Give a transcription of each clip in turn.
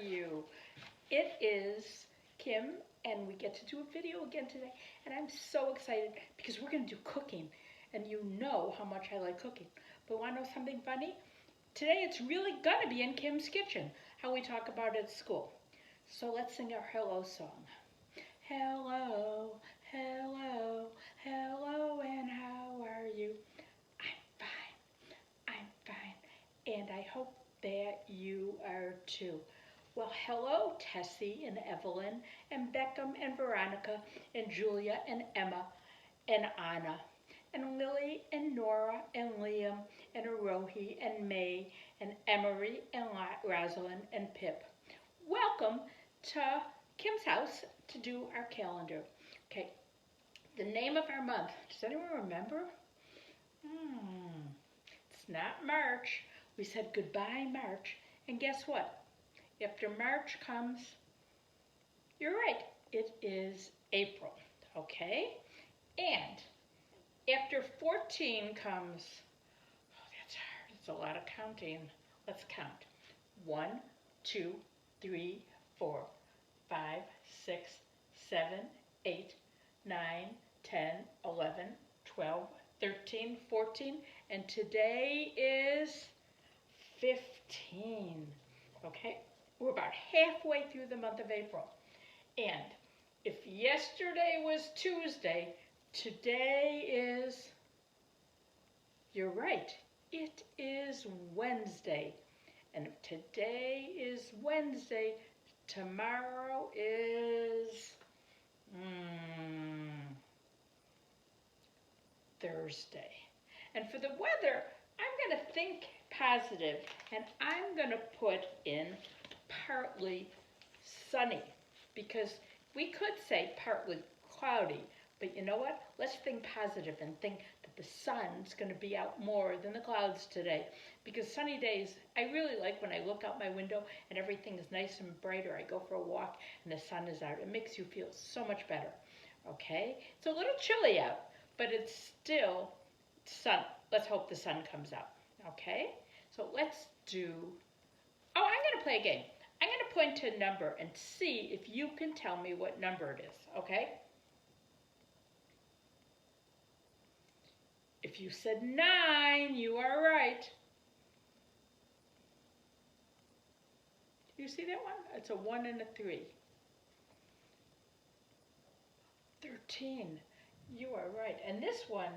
you? It is Kim, and we get to do a video again today, and I'm so excited because we're going to do cooking, and you know how much I like cooking. But want to know something funny? Today it's really going to be in Kim's kitchen, how we talk about it at school. So let's sing our hello song. Hello, hello, hello, and how are you? I'm fine, and I hope that you are too. Well, hello, Tessie and Evelyn and Beckham and Veronica and Julia and Emma and Anna and Lily and Nora and Liam and Arohi and May and Emery and Rosalind and Pip. Welcome to Kim's house to do our calendar. Okay, the name of our month, does anyone remember? It's not March. We said goodbye March, and guess what? After March comes, you're right, it is April, okay? And after 14 comes, oh, that's hard, it's a lot of counting. Let's count. 1, 2, 3, 4, 5, 6, 7, 8, 9, 10, 11, 12, 13, 14, and today is 15, okay? We're about halfway through the month of April. And if yesterday was Tuesday, today is, you're right, it is Wednesday. And if today is Wednesday, tomorrow is Thursday. And for the weather, I'm going to think positive, and I'm going to put in partly sunny, because we could say partly cloudy, but you know what? Let's think positive and think that the sun's going to be out more than the clouds today, because sunny days, I really like when I look out my window and everything is nice and bright, or I go for a walk and the sun is out. It makes you feel so much better, okay? It's a little chilly out, but it's still sun. Let's hope the sun comes out, okay? So let's do, oh, I'm going to play a game. I'm going to point to a number and see if you can tell me what number it is, okay? If you said 9, you are right. Do you see that one? It's a 1 and a 3. 13, you are right. And this one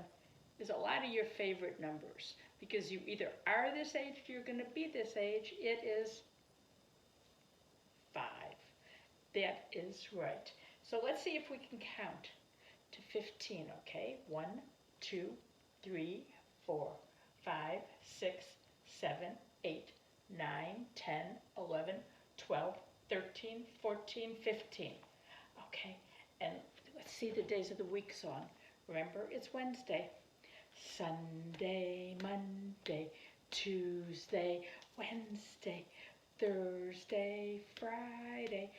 is a lot of your favorite numbers, because you either are this age or you're going to be this age. It is 5. That is right. So let's see if we can count to 15, okay? 1, 2, 3, 4, 5, 6, 7, 8, 9, 10, 11, 12, 13, 14, 15. Okay, and let's see the days of the week song. Remember, it's Wednesday. Sunday, Monday, Tuesday, Wednesday, Thursday, Friday,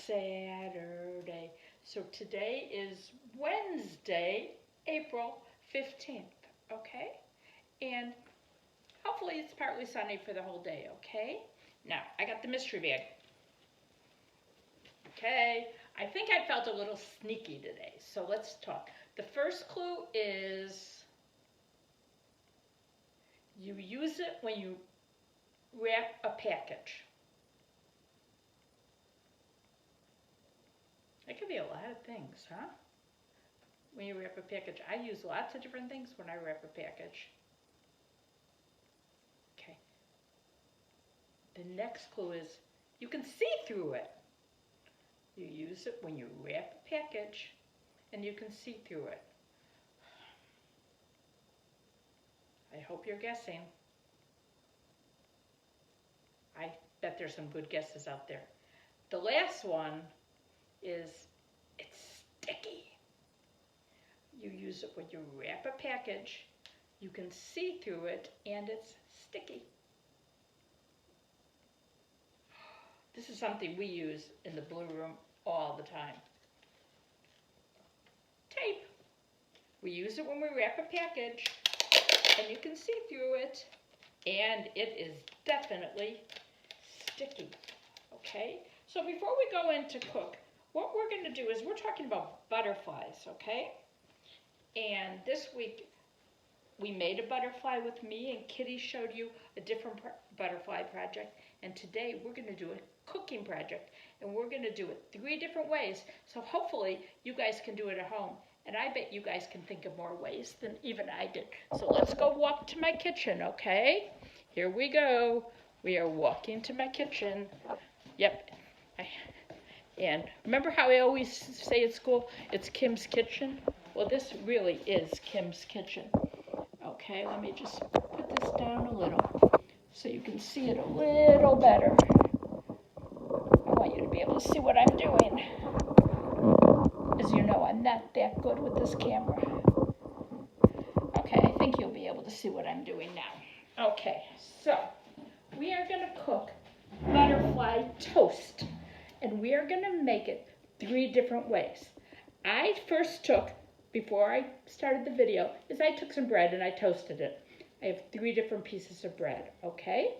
Saturday. So today is Wednesday, April 15th, okay? And hopefully it's partly sunny for the whole day, okay? Now, I got the mystery bag. Okay, I think I felt a little sneaky today, so let's talk. The first clue is you use it when you wrap a package. It could be a lot of things, huh? When you wrap a package. I use lots of different things when I wrap a package. Okay. The next clue is you can see through it. You use it when you wrap a package and you can see through it. I hope you're guessing. I bet there's some good guesses out there. The last one is it's sticky. You use it when you wrap a package, you can see through it, and it's sticky. This is something we use in the Blue Room all the time. Tape. We use it when we wrap a package, and you can see through it, and it is definitely sticky. Okay, so before we go into cook, what we're going to do is we're talking about butterflies, okay? And this week we made a butterfly with me, and Kitty showed you a different butterfly project. And today we're going to do a cooking project, and we're going to do it 3 different ways. So hopefully you guys can do it at home. And I bet you guys can think of more ways than even I did. So let's go walk to my kitchen, okay? Here we go. We are walking to my kitchen. Yep. And remember how I always say at school, it's Kim's kitchen? Well, this really is Kim's kitchen. Okay, let me just put this down a little so you can see it a little better. I want you to be able to see what I'm doing. As you know, I'm not that good with this camera. Okay, I think you'll be able to see what I'm doing now. Okay, so we are going to cook butterfly toast, and we are going to make it 3 different ways. I first took, before I started the video, is I took some bread and I toasted it. I have 3 different pieces of bread, okay?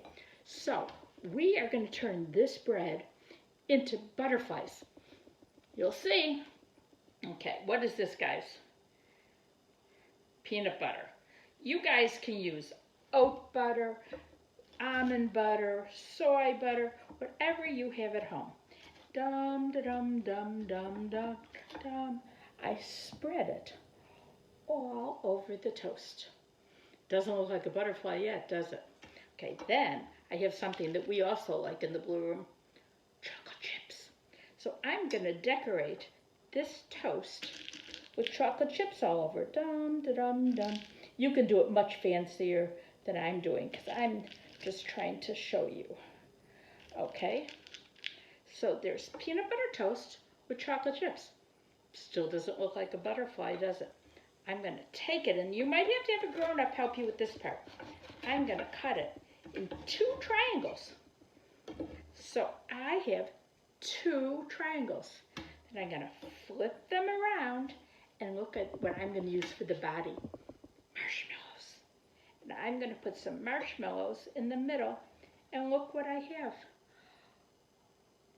So we are going to turn this bread into butterflies. You'll see. Okay, what is this, guys? Peanut butter. You guys can use oat butter, almond butter, soy butter, whatever you have at home. Dum da dum dum dum dum dum. I spread it all over the toast. Doesn't look like a butterfly yet, does it? Okay, then I have something that we also like in the Blue Room, chocolate chips. So I'm going to decorate this toast with chocolate chips all over. Dum da dum dum. You can do it much fancier than I'm doing because I'm just trying to show you. Okay, so there's peanut butter toast with chocolate chips. Still doesn't look like a butterfly, does it? I'm going to take it, and you might have to have a grown-up help you with this part. I'm going to cut it in 2 triangles. So I have 2 triangles. And I'm going to flip them around and look at what I'm going to use for the body. Marshmallows. And I'm going to put some marshmallows in the middle, and look what I have.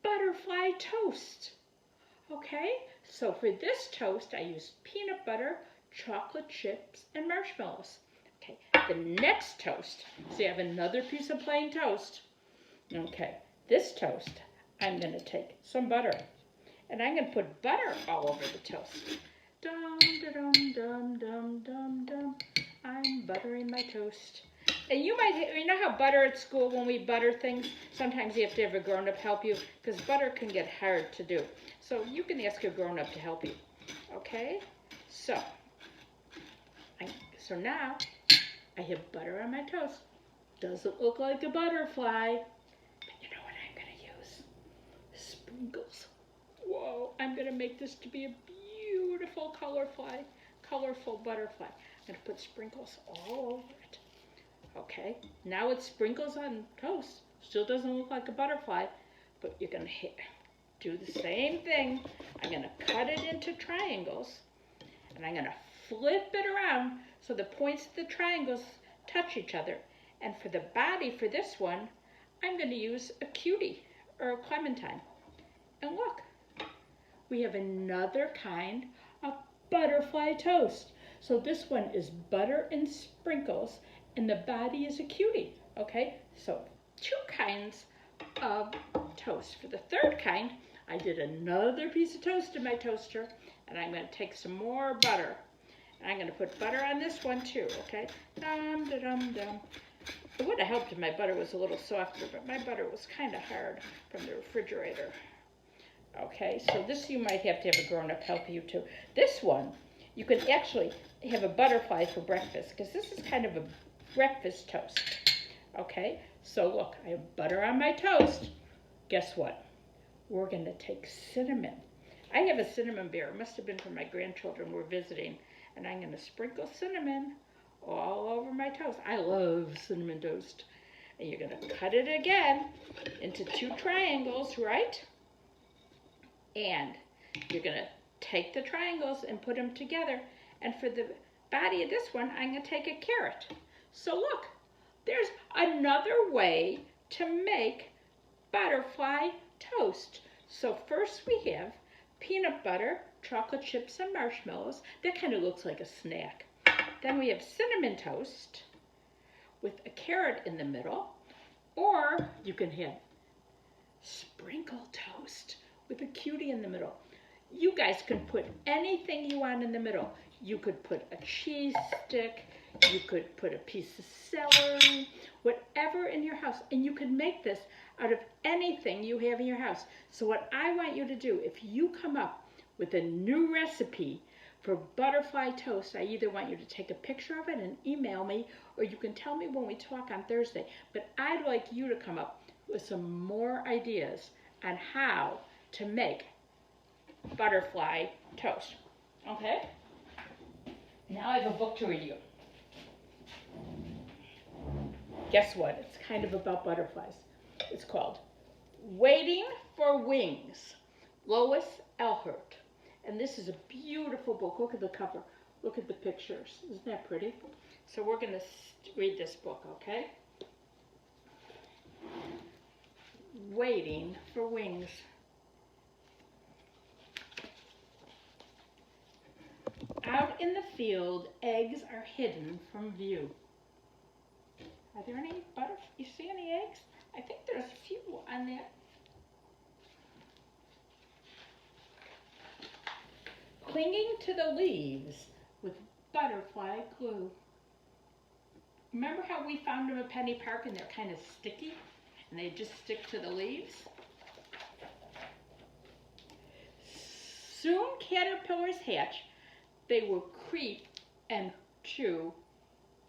Butterfly toast. Okay, so for this toast, I used peanut butter, chocolate chips, and marshmallows. Okay, the next toast, so you have another piece of plain toast. Okay, this toast, I'm going to take some butter, and I'm going to put butter all over the toast. Dum, da, dum, dum, dum, dum, dum. I'm buttering my toast. And you know how butter at school, when we butter things, sometimes you have to have a grown-up help you, because butter can get hard to do. So you can ask a grown-up to help you. Okay? So now I have butter on my toast. Doesn't look like a butterfly, but you know what I'm going to use? Sprinkles. Whoa, I'm going to make this to be a beautiful, colorful butterfly. I'm going to put sprinkles all over it. Okay, now it's sprinkles on toast. Still doesn't look like a butterfly, but you're going to do the same thing. I'm going to cut it into triangles, and I'm going to flip it around so the points of the triangles touch each other. And for the body for this one, I'm going to use a cutie or a clementine. And look, we have another kind of butterfly toast. So this one is butter and sprinkles, and the body is a cutie. Okay, so 2 kinds of toast. For the 3rd kind, I did another piece of toast in my toaster, and I'm going to take some more butter. And I'm going to put butter on this one too, okay? Dum, da, dum, dum. It would have helped if my butter was a little softer, but my butter was kind of hard from the refrigerator. Okay, so this you might have to have a grown-up help you too. This one, you can actually have a butterfly for breakfast, because this is kind of a breakfast toast. Okay, so look, I have butter on my toast. Guess what? We're going to take cinnamon. I have a cinnamon bear. It must have been from my grandchildren who were visiting. And I'm going to sprinkle cinnamon all over my toast. I love cinnamon toast. And you're going to cut it again into 2 triangles, right? And you're going to take the triangles and put them together. And for the body of this one, I'm going to take a carrot. So look, there's another way to make butterfly toast. So first we have peanut butter, chocolate chips, and marshmallows. That kind of looks like a snack. Then we have cinnamon toast with a carrot in the middle, or you can have sprinkle toast with a cutie in the middle. You guys can put anything you want in the middle. You could put a cheese stick, you could put a piece of celery, whatever in your house, and you can make this out of anything you have in your house. So what I want you to do, if you come up with a new recipe for butterfly toast, I either want you to take a picture of it and email me, or you can tell me when we talk on Thursday. But I'd like you to come up with some more ideas on how to make butterfly toast. Okay? Now I have a book to read you. Guess what? It's kind of about butterflies. It's called Waiting for Wings, Lois Ehlert. And this is a beautiful book. Look at the cover. Look at the pictures. Isn't that pretty? So we're going to read this book, okay? Waiting for Wings. Out in the field, eggs are hidden from view. Are there any butterflies? You see any eggs? I think there's a few on that. Clinging to the leaves with butterfly glue. Remember how we found them at Penny Park and they're kind of sticky and they just stick to the leaves? Soon caterpillars hatch. They will creep and chew.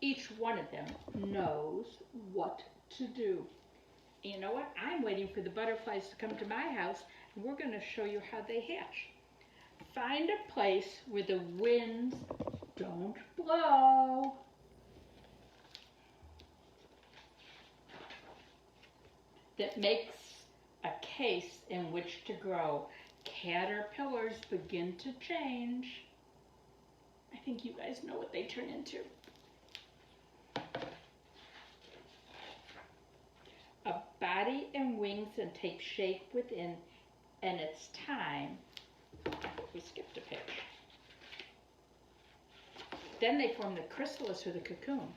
Each one of them knows what to do. And you know what? I'm waiting for the butterflies to come to my house, and we're going to show you how they hatch. Find a place where the winds don't blow. That makes a case in which to grow. Caterpillars begin to change. I think you guys know what they turn into. A body and wings and take shape within, and it's time. We skipped a page. Then they form the chrysalis or the cocoon.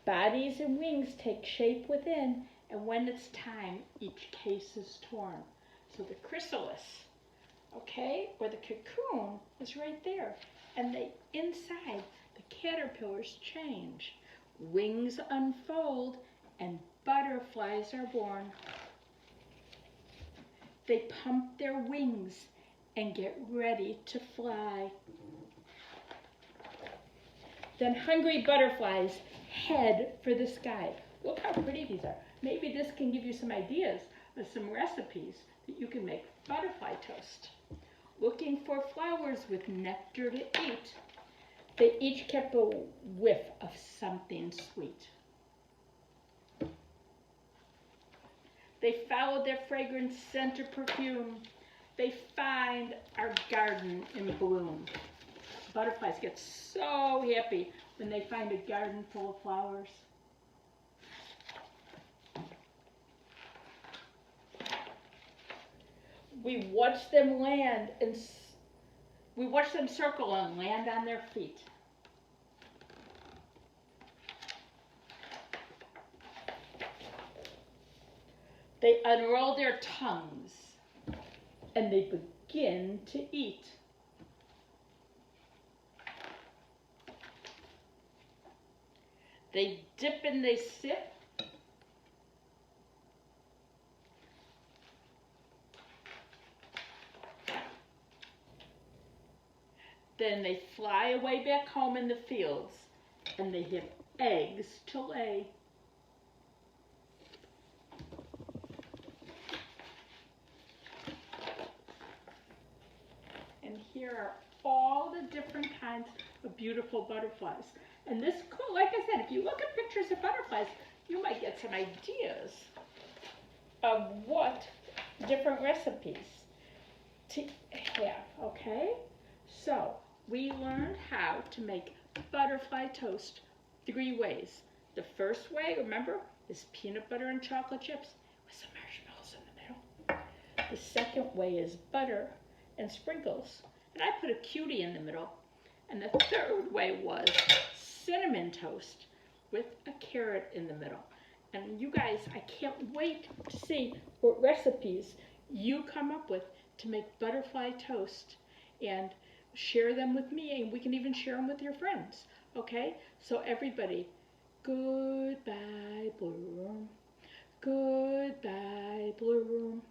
Bodies and wings take shape within, and when it's time, each case is torn. So the chrysalis, okay, or the cocoon is right there. And inside, the caterpillars change. Wings unfold, and butterflies are born. They pump their wings and get ready to fly. Then hungry butterflies head for the sky. Look how pretty these are. Maybe this can give you some ideas of some recipes that you can make butterfly toast. Looking for flowers with nectar to eat, they each kept a whiff of something sweet. They follow their fragrant scent or perfume. They find our garden in bloom. Butterflies get so happy when they find a garden full of flowers. We watch them land and we watch them circle and land on their feet. They unroll their tongues and they begin to eat. They dip and they sip. Then they fly away back home in the fields, and they have eggs to lay. And here are all the different kinds of beautiful butterflies. And this, like I said, if you look at pictures of butterflies, you might get some ideas of what different recipes to have, okay? So, we learned how to make butterfly toast 3 ways. The first way, remember, is peanut butter and chocolate chips with some marshmallows in the middle. The second way is butter and sprinkles. And I put a cutie in the middle. And the third way was cinnamon toast with a carrot in the middle. And you guys, I can't wait to see what recipes you come up with to make butterfly toast, and share them with me, and we can even share them with your friends. Okay? So everybody, goodbye Bloom. Goodbye Bloom.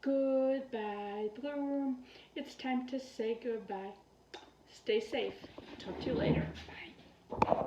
Goodbye Bloom. It's time to say goodbye. Stay safe. Talk to you later. Bye.